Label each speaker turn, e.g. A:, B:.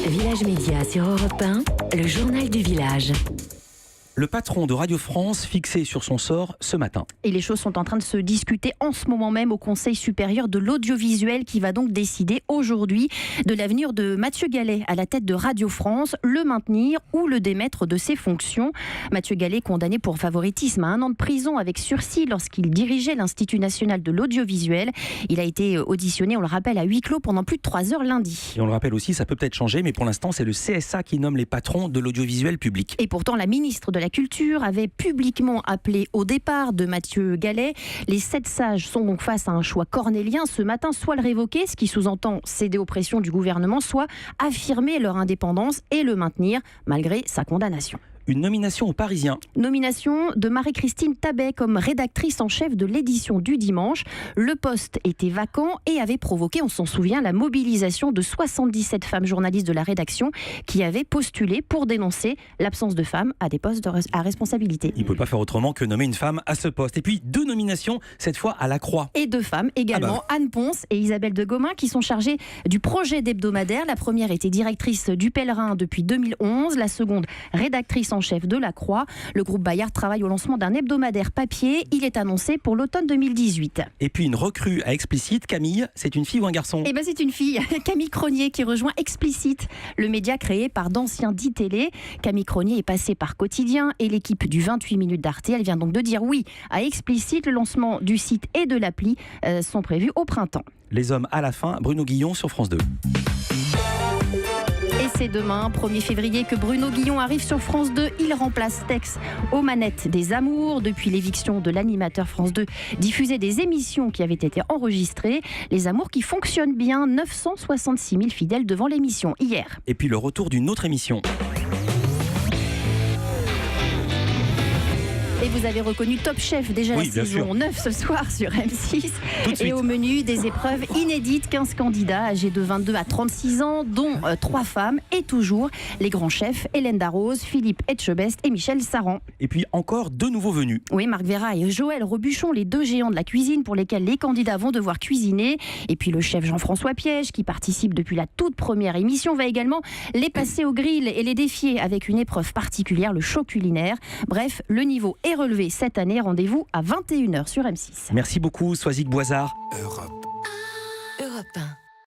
A: Village Média sur Europe 1, le journal du village.
B: Le patron de Radio France fixé sur son sort ce matin.
C: Et les choses sont en train de se discuter en ce moment même au Conseil supérieur de l'audiovisuel qui va donc décider aujourd'hui de l'avenir de Mathieu Gallet à la tête de Radio France, le maintenir ou le démettre de ses fonctions. Mathieu Gallet condamné pour favoritisme à 1 an de prison avec sursis lorsqu'il dirigeait l'Institut national de l'audiovisuel. Il a été auditionné, on le rappelle, à huis clos pendant plus de 3 heures lundi.
B: Et on le rappelle aussi, ça peut peut-être changer, mais pour l'instant c'est le CSA qui nomme les patrons de l'audiovisuel public.
C: Et pourtant la ministre de la Culture avait publiquement appelé au départ de Mathieu Gallet. Les 7 sages sont donc face à un choix cornélien ce matin, soit le révoquer, ce qui sous-entend céder aux pressions du gouvernement, soit affirmer leur indépendance et le maintenir malgré sa condamnation.
B: Une nomination aux Parisiens.
C: Nomination de Marie-Christine Tabet comme rédactrice en chef de l'édition du dimanche. Le poste était vacant et avait provoqué, on s'en souvient, la mobilisation de 77 femmes journalistes de la rédaction qui avaient postulé pour dénoncer l'absence de femmes à des postes à responsabilité.
B: Il ne peut pas faire autrement que nommer une femme à ce poste. Et puis 2 nominations, cette fois à la Croix.
C: Et 2 femmes également, Anne Ponce et Isabelle de Gomin, qui sont chargées du projet d'hebdomadaire. La première était directrice du Pèlerin depuis 2011, la seconde rédactrice en chef de la Croix. Le groupe Bayard travaille au lancement d'un hebdomadaire papier. Il est annoncé pour l'automne 2018.
B: Et puis une recrue à Explicite. Camille, c'est une fille ou un garçon ?
C: Eh bien c'est une fille, Camille Cronier, qui rejoint Explicite, le média créé par d'anciens d'ITélé. Camille Cronier est passée par Quotidien et l'équipe du 28 minutes d'Arte. Elle vient donc de dire oui à Explicite. Le lancement du site et de l'appli sont prévus au printemps.
B: Les hommes à la fin, Bruno Guillon sur France 2.
C: Et c'est demain, 1er février, que Bruno Guillon arrive sur France 2. Il remplace Tex aux manettes des Amours. Depuis l'éviction de l'animateur, France 2 diffusait des émissions qui avaient été enregistrées. Les Amours qui fonctionnent bien, 966 000 fidèles devant l'émission hier.
B: Et puis le retour d'une autre émission.
C: Et vous avez reconnu Top Chef, déjà la saison 9 ce soir sur M6. Et au menu, des épreuves inédites, 15 candidats âgés de 22 à 36 ans, dont 3 femmes. Et toujours les grands chefs, Hélène Darroze, Philippe Etchebest et Michel Saran.
B: Et puis encore 2 nouveaux venus.
C: Oui, Marc Vera et Joël Robuchon, les 2 géants de la cuisine pour lesquels les candidats vont devoir cuisiner. Et puis le chef Jean-François Piège, qui participe depuis la toute première émission, va également les passer au grill et les défier avec une épreuve particulière, le show culinaire. Bref, le niveau est relevé cette année. Rendez-vous à 21h sur M6.
B: Merci beaucoup, Soisic Boisard.
A: Europe 1.